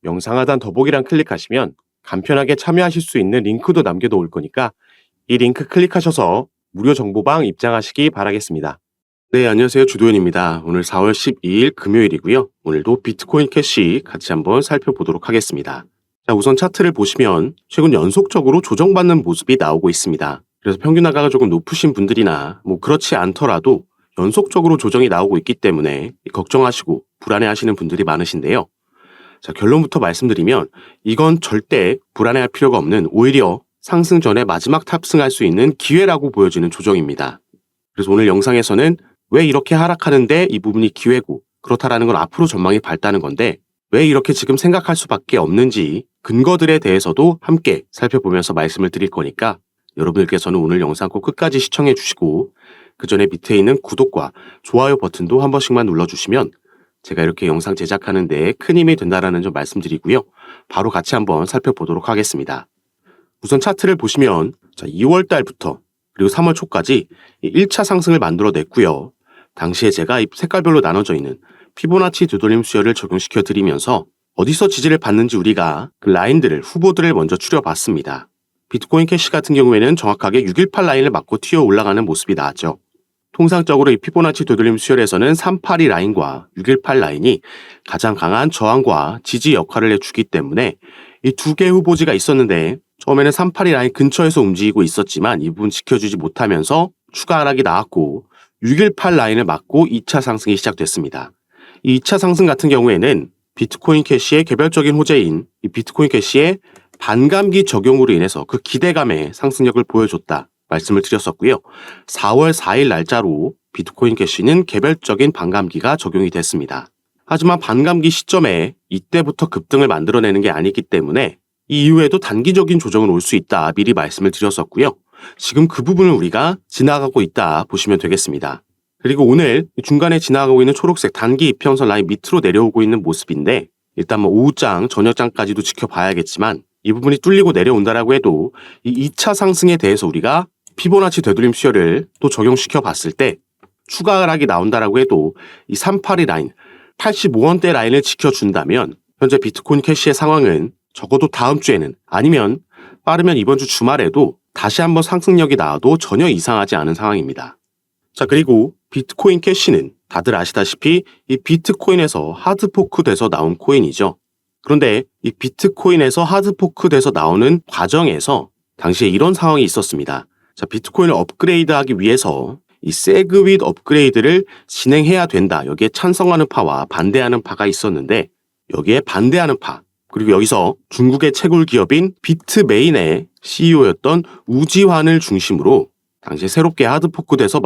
영상 하단 더보기란 클릭하시면 간편하게 참여하실 수 있는 링크도 남겨놓을 거니까 이 링크 클릭하셔서 무료 정보방 입장하시기 바라겠습니다. 네, 안녕하세요. 주도현입니다. 오늘 4월 12일 금요일이고요. 오늘도 비트코인 캐시 같이 한번 살펴보도록 하겠습니다. 자, 우선 차트를 보시면 최근 연속적으로 조정받는 모습이 나오고 있습니다. 그래서 평균 하가가 조금 높으신 분들이나 그렇지 않더라도 연속적으로 조정이 나오고 있기 때문에 걱정하시고 불안해하시는 분들이 많으신데요. 자, 결론부터 말씀드리면 이건 절대 불안해할 필요가 없는 오히려 상승 전에 마지막 탑승할 수 있는 기회라고 보여지는 조정입니다. 그래서 오늘 영상에서는 왜 이렇게 하락하는데 이 부분이 기회고 그렇다라는 건 앞으로 전망이 밝다는 건데 왜 이렇게 지금 생각할 수밖에 없는지 근거들에 대해서도 함께 살펴보면서 말씀을 드릴 거니까 여러분들께서는 오늘 영상 꼭 끝까지 시청해 주시고 그 전에 밑에 있는 구독과 좋아요 버튼도 한 번씩만 눌러주시면 제가 이렇게 영상 제작하는 데 큰 힘이 된다라는 점 말씀드리고요. 바로 같이 한번 살펴보도록 하겠습니다. 우선 차트를 보시면 2월 달부터 그리고 3월 초까지 1차 상승을 만들어냈고요. 당시에 제가 이 색깔별로 나눠져 있는 피보나치 되돌림 수열을 적용시켜 드리면서 어디서 지지를 받는지 우리가 그 라인들을 후보들을 먼저 추려봤습니다. 비트코인 캐시 같은 경우에는 정확하게 618 라인을 맞고 튀어 올라가는 모습이 나왔죠. 통상적으로 이 피보나치 되돌림 수열에서는 382 라인과 618 라인이 가장 강한 저항과 지지 역할을 해주기 때문에 이 두 개의 후보지가 있었는데 처음에는 382 라인 근처에서 움직이고 있었지만 이 부분 지켜주지 못하면서 추가 하락이 나왔고 618 라인을 맞고 2차 상승이 시작됐습니다. 이 2차 상승 같은 경우에는 비트코인 캐시의 개별적인 호재인 이 비트코인 캐시의 반감기 적용으로 인해서 그 기대감의 상승력을 보여줬다 말씀을 드렸었고요. 4월 4일 날짜로 비트코인 캐시는 개별적인 반감기가 적용이 됐습니다. 하지만 반감기 시점에 이때부터 급등을 만들어내는 게 아니기 때문에 이 이후에도 단기적인 조정은 올 수 있다 미리 말씀을 드렸었고요. 지금 그 부분을 우리가 지나가고 있다 보시면 되겠습니다. 그리고 오늘 중간에 지나가고 있는 초록색 단기 이평선 라인 밑으로 내려오고 있는 모습인데 일단 오후장, 저녁장까지도 지켜봐야겠지만 이 부분이 뚫리고 내려온다라고 해도 이 2차 상승에 대해서 우리가 피보나치 되돌림 수열을 또 적용시켜 봤을 때 추가 하락이 나온다라고 해도 이 382 라인, 85원대 라인을 지켜준다면 현재 비트코인 캐시의 상황은 적어도 다음 주에는 아니면 빠르면 이번 주 주말에도 다시 한번 상승력이 나와도 전혀 이상하지 않은 상황입니다. 자, 그리고 비트코인 캐시는 다들 아시다시피 이 비트코인에서 하드포크 돼서 나온 코인이죠. 그런데 이 비트코인에서 하드포크 돼서 나오는 과정에서 당시에 이런 상황이 있었습니다. 자, 비트코인을 업그레이드하기 위해서 이 세그윗 업그레이드를 진행해야 된다. 여기에 찬성하는 파와 반대하는 파가 있었는데 여기에 반대하는 파 그리고 여기서 중국의 채굴 기업인 비트메인의 CEO였던 우지환을 중심으로 당시에 새롭게 하드포크돼서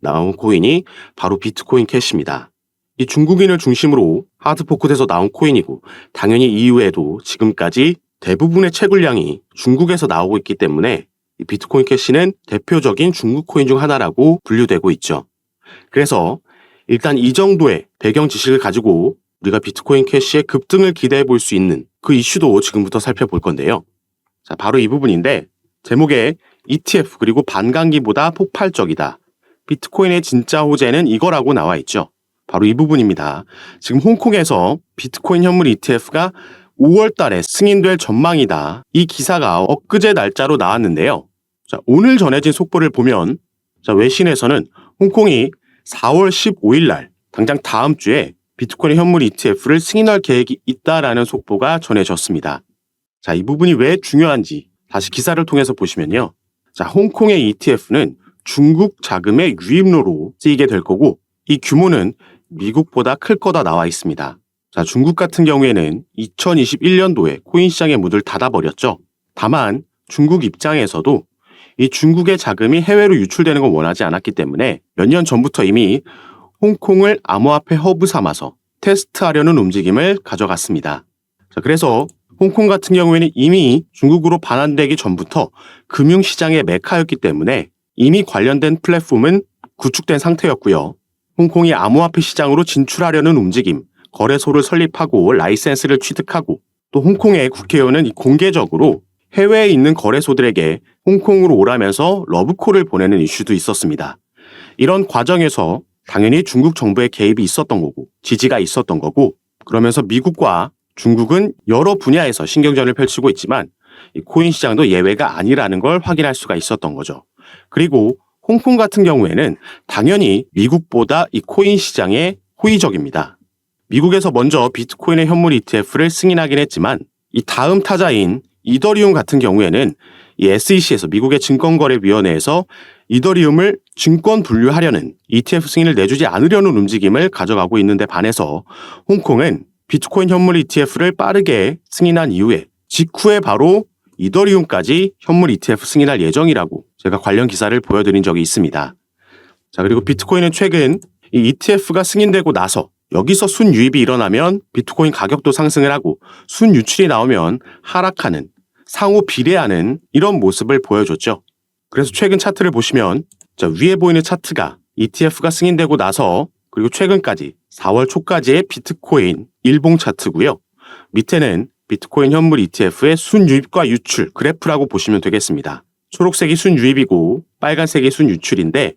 나온 코인이 바로 비트코인 캐시입니다. 이 중국인을 중심으로 하드포크돼서 나온 코인이고 당연히 이후에도 지금까지 대부분의 채굴량이 중국에서 나오고 있기 때문에 이 비트코인 캐시는 대표적인 중국 코인 중 하나라고 분류되고 있죠. 그래서 일단 이 정도의 배경 지식을 가지고 우리가 비트코인 캐시의 급등을 기대해 볼 수 있는 그 이슈도 지금부터 살펴볼 건데요. 자, 바로 이 부분인데 제목에 ETF 그리고 반감기보다 폭발적이다. 비트코인의 진짜 호재는 이거라고 나와 있죠. 바로 이 부분입니다. 지금 홍콩에서 비트코인 현물 ETF가 5월 달에 승인될 전망이다. 이 기사가 엊그제 날짜로 나왔는데요. 자, 오늘 전해진 속보를 보면 외신에서는 홍콩이 4월 15일 날 당장 다음 주에 비트코인 현물 ETF를 승인할 계획이 있다라는 속보가 전해졌습니다. 자, 이 부분이 왜 중요한지 다시 기사를 통해서 보시면요. 자, 홍콩의 ETF는 중국 자금의 유입로로 쓰이게 될 거고 이 규모는 미국보다 클 거다 나와 있습니다. 자, 중국 같은 경우에는 2021년도에 코인 시장의 문을 닫아버렸죠. 다만 중국 입장에서도 이 중국의 자금이 해외로 유출되는 걸 원하지 않았기 때문에 몇 년 전부터 이미 홍콩을 암호화폐 허브 삼아서 테스트하려는 움직임을 가져갔습니다. 자, 그래서 홍콩 같은 경우에는 이미 중국으로 반환되기 전부터 금융시장의 메카였기 때문에 이미 관련된 플랫폼은 구축된 상태였고요. 홍콩이 암호화폐 시장으로 진출하려는 움직임, 거래소를 설립하고 라이센스를 취득하고 또 홍콩의 국회의원은 공개적으로 해외에 있는 거래소들에게 홍콩으로 오라면서 러브콜을 보내는 이슈도 있었습니다. 이런 과정에서 당연히 중국 정부의 개입이 있었던 거고 지지가 있었던 거고 그러면서 미국과 중국은 여러 분야에서 신경전을 펼치고 있지만 이 코인 시장도 예외가 아니라는 걸 확인할 수가 있었던 거죠. 그리고 홍콩 같은 경우에는 당연히 미국보다 이 코인 시장에 호의적입니다. 미국에서 먼저 비트코인의 현물 ETF를 승인하긴 했지만 이 다음 타자인 이더리움 같은 경우에는 이 SEC에서 미국의 증권거래위원회에서 이더리움을 증권 분류하려는 ETF 승인을 내주지 않으려는 움직임을 가져가고 있는데 반해서 홍콩은 비트코인 현물 ETF를 빠르게 승인한 이후에 직후에 바로 이더리움까지 현물 ETF 승인할 예정이라고 제가 관련 기사를 보여드린 적이 있습니다. 자, 그리고 비트코인은 최근 이 ETF가 승인되고 나서 여기서 순유입이 일어나면 비트코인 가격도 상승을 하고 순유출이 나오면 하락하는, 상호 비례하는 이런 모습을 보여줬죠. 그래서 최근 차트를 보시면 자, 위에 보이는 차트가 ETF가 승인되고 나서 그리고 최근까지 4월 초까지의 비트코인 일봉 차트고요. 밑에는 비트코인 현물 ETF의 순유입과 유출 그래프라고 보시면 되겠습니다. 초록색이 순유입이고 빨간색이 순유출인데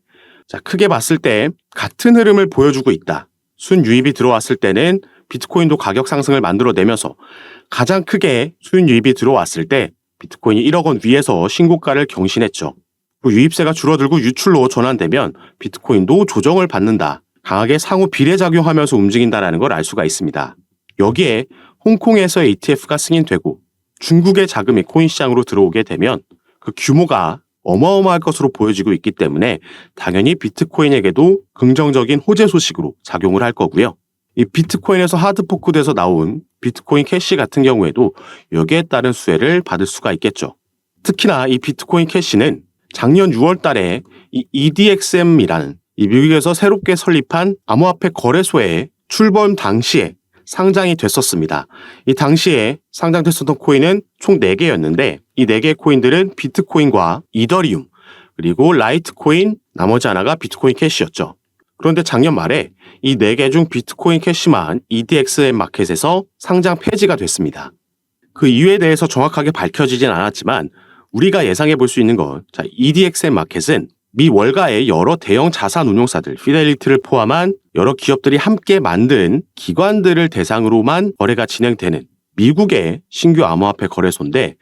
자, 크게 봤을 때 같은 흐름을 보여주고 있다. 순유입이 들어왔을 때는 비트코인도 가격 상승을 만들어내면서 가장 크게 순유입이 들어왔을 때 비트코인이 1억 원 위에서 신고가를 경신했죠. 유입세가 줄어들고 유출로 전환되면 비트코인도 조정을 받는다. 강하게 상호 비례작용하면서 움직인다는 걸 알 수가 있습니다. 여기에 홍콩에서의 ETF가 승인되고 중국의 자금이 코인 시장으로 들어오게 되면 그 규모가 어마어마할 것으로 보여지고 있기 때문에 당연히 비트코인에게도 긍정적인 호재 소식으로 작용을 할 거고요. 이 비트코인에서 하드포크돼서 나온 비트코인 캐시 같은 경우에도 여기에 따른 수혜를 받을 수가 있겠죠. 특히나 이 비트코인 캐시는 작년 6월 달에 이 EDXM이라는 이 미국에서 새롭게 설립한 암호화폐 거래소에 출범 당시에 상장이 됐었습니다. 이 당시에 상장됐었던 코인은 총 4개였는데 이 4개의 코인들은 비트코인과 이더리움 그리고 라이트코인 나머지 하나가 비트코인 캐시였죠. 그런데 작년 말에 이 4개 중 비트코인 캐시만 EDXM 마켓에서 상장 폐지가 됐습니다. 그 이유에 대해서 정확하게 밝혀지진 않았지만 우리가 예상해 볼 수 있는 건 EDXM 마켓은 미 월가의 여러 대형 자산 운용사들, 피델리티를 포함한 여러 기업들이 함께 만든 기관들을 대상으로만 거래가 진행되는 미국의 신규 암호화폐 거래소인데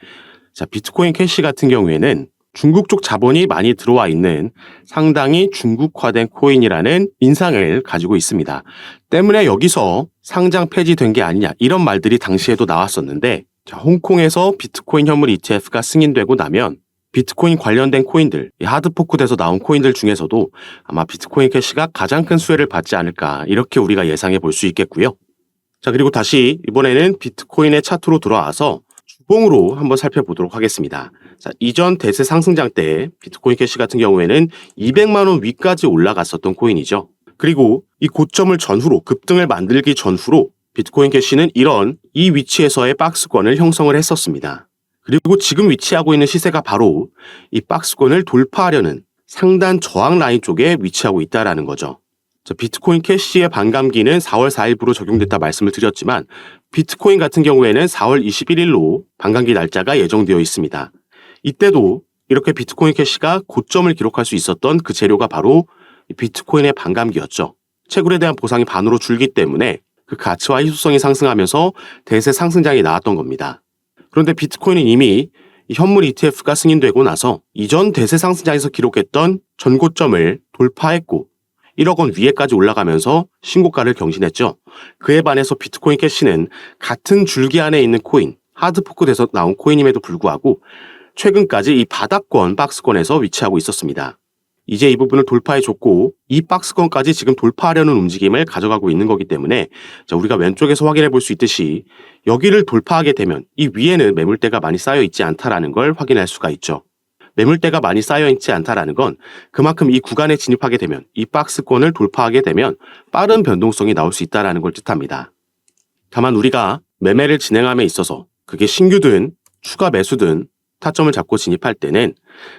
비트코인 캐시 같은 경우에는 중국 쪽 자본이 많이 들어와 있는 상당히 중국화된 코인이라는 인상을 가지고 있습니다. 때문에 여기서 상장 폐지된 게 아니냐 이런 말들이 당시에도 나왔었는데 홍콩에서 비트코인 현물 ETF가 승인되고 나면 비트코인 관련된 코인들, 하드포크돼서 나온 코인들 중에서도 아마 비트코인 캐시가 가장 큰 수혜를 받지 않을까 이렇게 우리가 예상해 볼 수 있겠고요. 자, 그리고 다시 이번에는 비트코인의 차트로 돌아와서 주봉으로 한번 살펴보도록 하겠습니다. 자, 이전 대세 상승장 때 비트코인 캐시 같은 경우에는 200만 원 위까지 올라갔었던 코인이죠. 그리고 이 고점을 전후로 급등을 만들기 전후로 비트코인 캐시는 이런 이 위치에서의 박스권을 형성을 했었습니다. 그리고 지금 위치하고 있는 시세가 바로 이 박스권을 돌파하려는 상단 저항 라인 쪽에 위치하고 있다는 거죠. 비트코인 캐시의 반감기는 4월 4일부로 적용됐다 말씀을 드렸지만 비트코인 같은 경우에는 4월 21일로 반감기 날짜가 예정되어 있습니다. 이때도 이렇게 비트코인 캐시가 고점을 기록할 수 있었던 그 재료가 바로 비트코인의 반감기였죠. 채굴에 대한 보상이 반으로 줄기 때문에 그 가치와 희소성이 상승하면서 대세 상승장이 나왔던 겁니다. 그런데 비트코인은 이미 현물 ETF가 승인되고 나서 이전 대세 상승장에서 기록했던 전고점을 돌파했고 1억 원 위에까지 올라가면서 신고가를 경신했죠. 그에 반해서 비트코인 캐시는 같은 줄기 안에 있는 코인, 하드포크돼서 나온 코인임에도 불구하고 최근까지 이 바닥권 박스권에서 위치하고 있었습니다. 이제 이 부분을 돌파해줬고 이 박스권까지 지금 돌파하려는 움직임을 가져가고 있는 거기 때문에 우리가 왼쪽에서 확인해 볼 수 있듯이 여기를 돌파하게 되면 이 위에는 매물대가 많이 쌓여 있지 않다라는 걸 확인할 수가 있죠. 매물대가 많이 쌓여 있지 않다라는 건 그만큼 이 구간에 진입하게 되면 이 박스권을 돌파하게 되면 빠른 변동성이 나올 수 있다는 걸 뜻합니다. 다만 우리가 매매를 진행함에 있어서 그게 신규든 추가 매수든 타점을 잡고 진입할 때는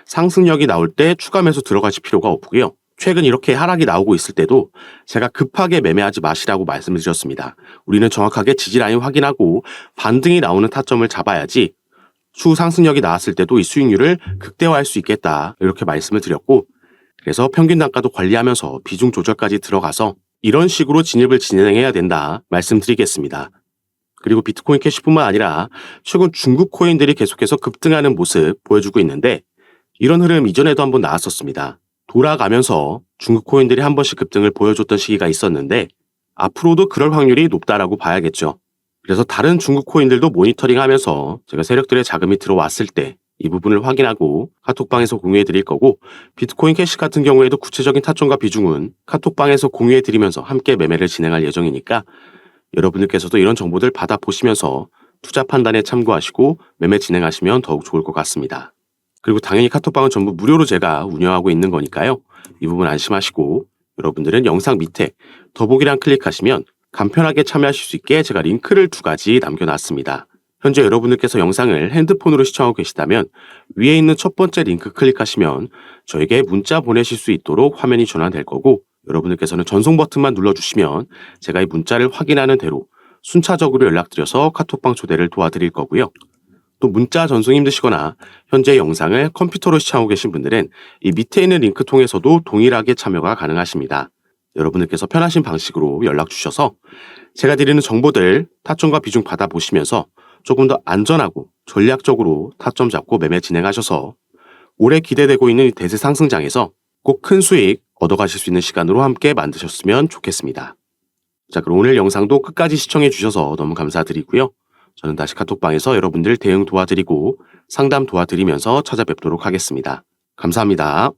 상승력이 나올 때 추가 매수 들어가실 필요가 없고요. 최근 이렇게 하락이 나오고 있을 때도 제가 급하게 매매하지 마시라고 말씀을 드렸습니다. 우리는 정확하게 지지라인 확인하고 반등이 나오는 타점을 잡아야지 추후 상승력이 나왔을 때도 이 수익률을 극대화할 수 있겠다 이렇게 말씀을 드렸고 그래서 평균 단가도 관리하면서 비중 조절까지 들어가서 이런 식으로 진입을 진행해야 된다 말씀드리겠습니다. 그리고 비트코인 캐시뿐만 아니라 최근 중국 코인들이 계속해서 급등하는 모습 보여주고 있는데 이런 흐름 이전에도 한번 나왔었습니다. 돌아가면서 중국 코인들이 한 번씩 급등을 보여줬던 시기가 있었는데 앞으로도 그럴 확률이 높다라고 봐야겠죠. 그래서 다른 중국 코인들도 모니터링하면서 제가 세력들의 자금이 들어왔을 때 이 부분을 확인하고 카톡방에서 공유해 드릴 거고 비트코인 캐시 같은 경우에도 구체적인 타점과 비중은 카톡방에서 공유해 드리면서 함께 매매를 진행할 예정이니까 여러분들께서도 이런 정보들 받아보시면서 투자 판단에 참고하시고 매매 진행하시면 더욱 좋을 것 같습니다. 그리고 당연히 카톡방은 전부 무료로 제가 운영하고 있는 거니까요. 이 부분 안심하시고 여러분들은 영상 밑에 더보기란 클릭하시면 간편하게 참여하실 수 있게 제가 링크를 2가지 남겨놨습니다. 현재 여러분들께서 영상을 핸드폰으로 시청하고 계시다면 위에 있는 첫 번째 링크 클릭하시면 저에게 문자 보내실 수 있도록 화면이 전환될 거고 여러분들께서는 전송 버튼만 눌러주시면 제가 이 문자를 확인하는 대로 순차적으로 연락드려서 카톡방 초대를 도와드릴 거고요. 또 문자 전송 힘드시거나 현재 영상을 컴퓨터로 시청하고 계신 분들은 이 밑에 있는 링크 통해서도 동일하게 참여가 가능하십니다. 여러분들께서 편하신 방식으로 연락 주셔서 제가 드리는 정보들 타점과 비중 받아보시면서 조금 더 안전하고 전략적으로 타점 잡고 매매 진행하셔서 올해 기대되고 있는 대세 상승장에서 꼭 큰 수익 얻어가실 수 있는 시간으로 함께 만드셨으면 좋겠습니다. 자, 그럼 오늘 영상도 끝까지 시청해 주셔서 너무 감사드리고요. 저는 다시 카톡방에서 여러분들 대응 도와드리고 상담 도와드리면서 찾아뵙도록 하겠습니다. 감사합니다.